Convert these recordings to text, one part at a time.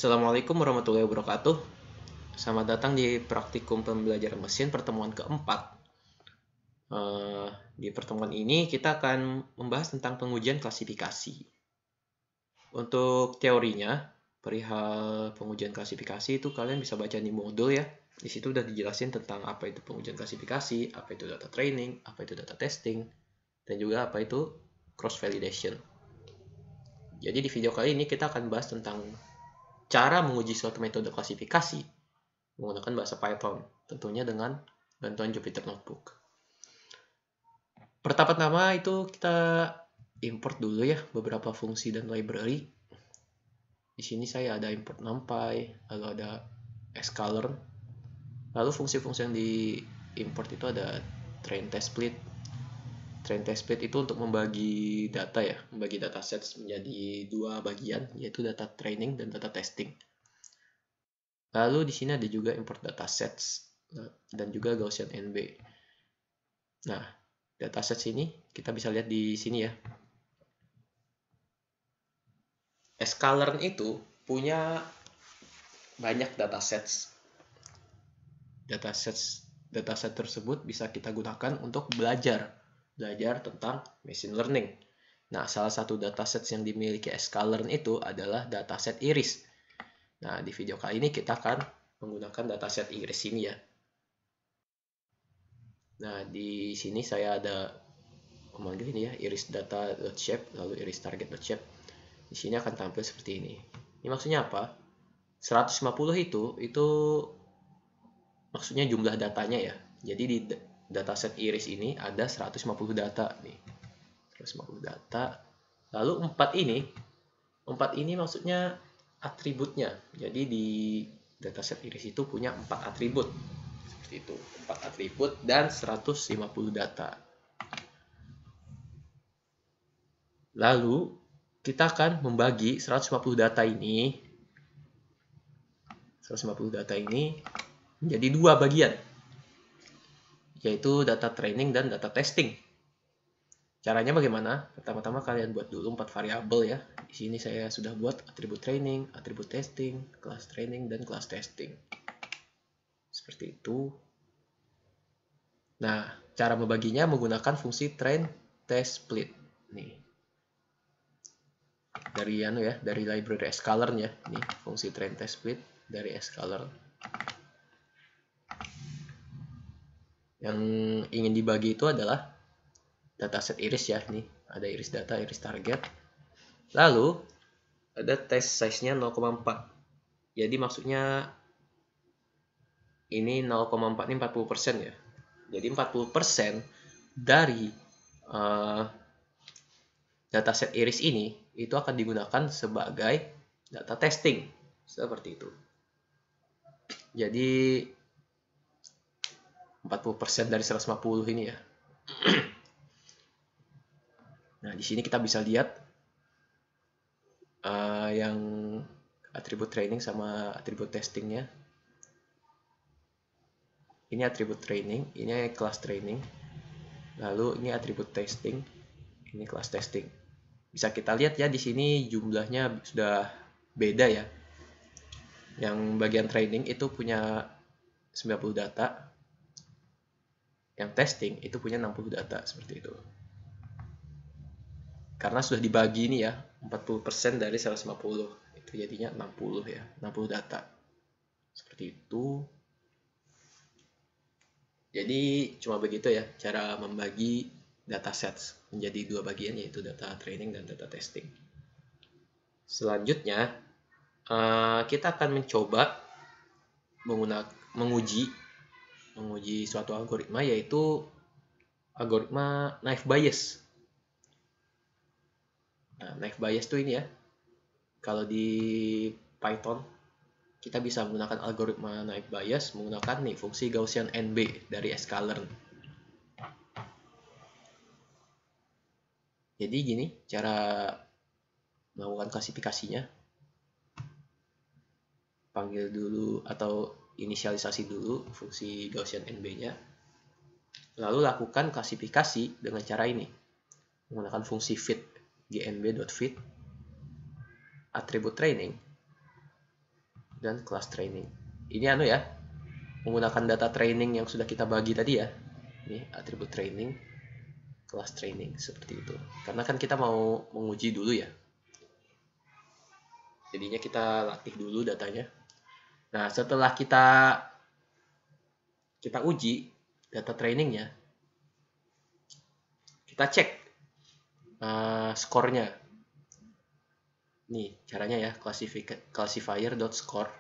Assalamualaikum warahmatullahi wabarakatuh. Selamat datang di praktikum pembelajaran mesin pertemuan keempat. Di pertemuan ini kita akan membahas tentang pengujian klasifikasi. Untuk teorinya, perihal pengujian klasifikasi itu kalian bisa baca di modul ya. Di situ udah dijelasin tentang apa itu pengujian klasifikasi, apa itu data training, apa itu data testing, dan juga apa itu cross validation. Jadi di video kali ini kita akan bahas tentang cara menguji suatu metode klasifikasi menggunakan bahasa Python, tentunya dengan bantuan Jupyter Notebook. Pertama-tama itu kita import dulu ya beberapa fungsi dan library. Di sini saya ada import NumPy, lalu ada sklearn. Lalu fungsi-fungsi yang diimport itu ada train test split. Train test split itu untuk membagi data ya, membagi datasets menjadi dua bagian, yaitu data training dan data testing. Lalu di sini ada juga import datasets dan juga Gaussian NB. Nah, datasets ini kita bisa lihat di sini ya. Sklearn itu punya banyak datasets. Dataset tersebut bisa kita gunakan untuk belajar tentang machine learning. Nah, salah satu dataset yang dimiliki sklearn itu adalah dataset iris. Nah, di video kali ini kita akan menggunakan dataset iris ini ya. Nah, di sini saya ada memanggil ini ya, iris data.shape, lalu iris target.shape. Di sini akan tampil seperti ini. Ini maksudnya apa? 150 itu maksudnya jumlah datanya ya. Jadi di dataset iris ini ada 150 data nih. 150 data. Lalu 4 ini maksudnya atributnya. Jadi di dataset iris itu punya 4 atribut. Seperti itu, 4 atribut dan 150 data. Lalu kita akan membagi 150 data ini menjadi dua bagian, yaitu data training dan data testing. Caranya bagaimana? Pertama-tama kalian buat dulu 4 variabel ya. Di sini saya sudah buat atribut training, atribut testing, kelas training, dan kelas testing. Seperti itu. Nah, cara membaginya menggunakan fungsi train test split. Nih. Dari library sklearn ya. Nih, fungsi train test split dari sklearn. Yang ingin dibagi itu adalah dataset iris ya. Nih, ada iris data, iris target. Lalu ada test size-nya 0,4. Jadi maksudnya ini 0,4 ini 40% ya. Jadi 40% dari dataset iris ini itu akan digunakan sebagai data testing. Seperti itu. Jadi 40% dari 150 ini ya. Nah, di sini kita bisa lihat yang atribut training sama atribut testingnya. Ini atribut training, ini kelas training. Lalu ini atribut testing, ini kelas testing. Bisa kita lihat ya di sini jumlahnya sudah beda ya. Yang bagian training itu punya 90 data. Yang testing itu punya 60 data seperti itu. Karena sudah dibagi ini ya, 40% dari 150. Itu jadinya 60 ya, 60 data. Seperti itu. Jadi cuma begitu ya cara membagi datasets menjadi dua bagian, yaitu data training dan data testing. Selanjutnya kita akan mencoba menguji suatu algoritma, yaitu algoritma naive Bayes. Nah, naive Bayes itu ini ya. Kalau di Python kita bisa menggunakan algoritma naive Bayes menggunakan nih fungsi Gaussian NB dari sklearn. Jadi gini cara melakukan klasifikasinya. Panggil dulu atau inisialisasi dulu fungsi Gaussian NB-nya. Lalu lakukan klasifikasi dengan cara ini. Menggunakan fungsi fit, gnb.fit, atribut training, dan class training. Ini anu ya, menggunakan data training yang sudah kita bagi tadi ya. Ini atribut training, class training, seperti itu. Karena kan kita mau menguji dulu ya. Jadinya kita latih dulu datanya. Nah, setelah kita uji data trainingnya, kita cek skornya. Nih caranya ya, classifier.score.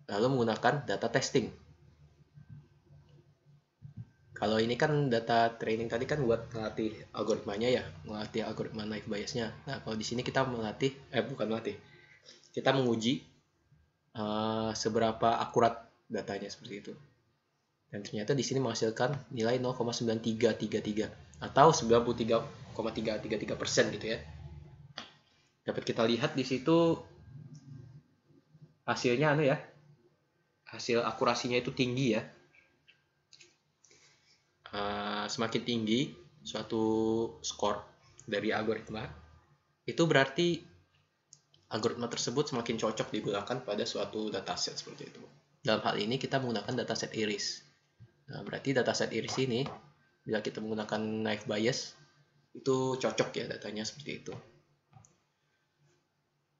Lalu menggunakan data testing. Kalau ini kan data training tadi kan buat melatih algoritmanya ya, melatih algoritma naive biasnya. Nah, kalau di sini kita kita menguji seberapa akurat datanya seperti itu. Dan ternyata di sini menghasilkan nilai 0,9333 atau 93,333% gitu ya. Dapat kita lihat di situ hasilnya anu ya, hasil akurasinya itu tinggi ya. Semakin tinggi suatu skor dari algoritma, itu berarti algoritma tersebut semakin cocok digunakan pada suatu dataset seperti itu. Dalam hal ini kita menggunakan dataset iris. Nah, berarti dataset iris ini bila kita menggunakan naive bias itu cocok ya datanya seperti itu.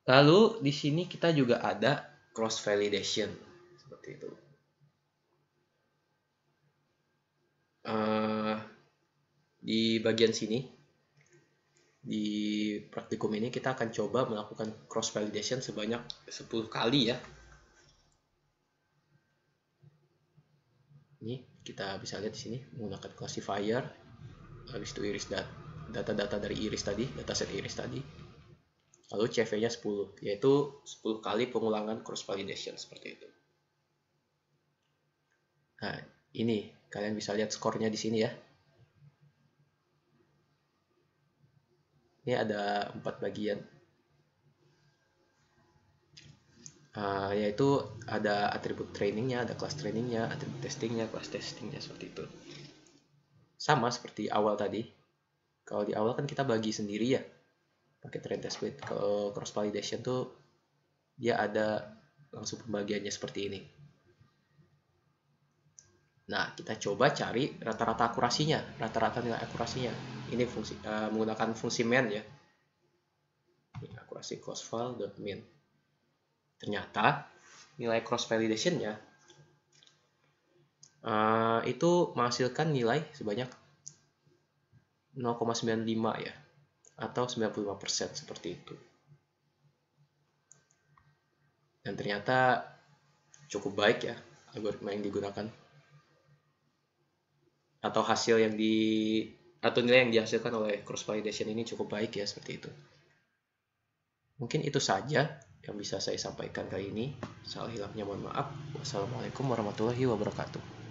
Lalu di sini kita juga ada cross validation seperti itu. Di bagian sini di praktikum ini kita akan coba melakukan cross validation sebanyak 10 kali ya. Ini kita bisa lihat di sini menggunakan classifier, habis itu iris data-data dari iris tadi, dataset iris tadi. Lalu CV-nya 10, yaitu 10 kali pengulangan cross validation seperti itu. Nah, ini kalian bisa lihat skornya di sini ya. Ini ada 4 bagian, yaitu ada atribut trainingnya, ada class trainingnya, atribut testingnya, class testingnya, seperti itu. Sama seperti awal tadi. Kalau di awal kan kita bagi sendiri ya, pakai train test split. Kalau cross validation tuh dia ada langsung pembagiannya seperti ini. Nah, kita coba cari rata-rata akurasinya, rata-rata nilai akurasinya. Ini menggunakan fungsi main ya. Ini akurasi crossval.min. Ternyata nilai cross validationnya itu menghasilkan nilai sebanyak 0,95 ya, atau 95% seperti itu. Dan ternyata cukup baik ya algoritma yang digunakan, atau nilai yang dihasilkan oleh cross validation ini cukup baik ya, seperti itu. Mungkin itu saja yang bisa saya sampaikan kali ini. Salah hilangnya mohon maaf. Wassalamualaikum warahmatullahi wabarakatuh.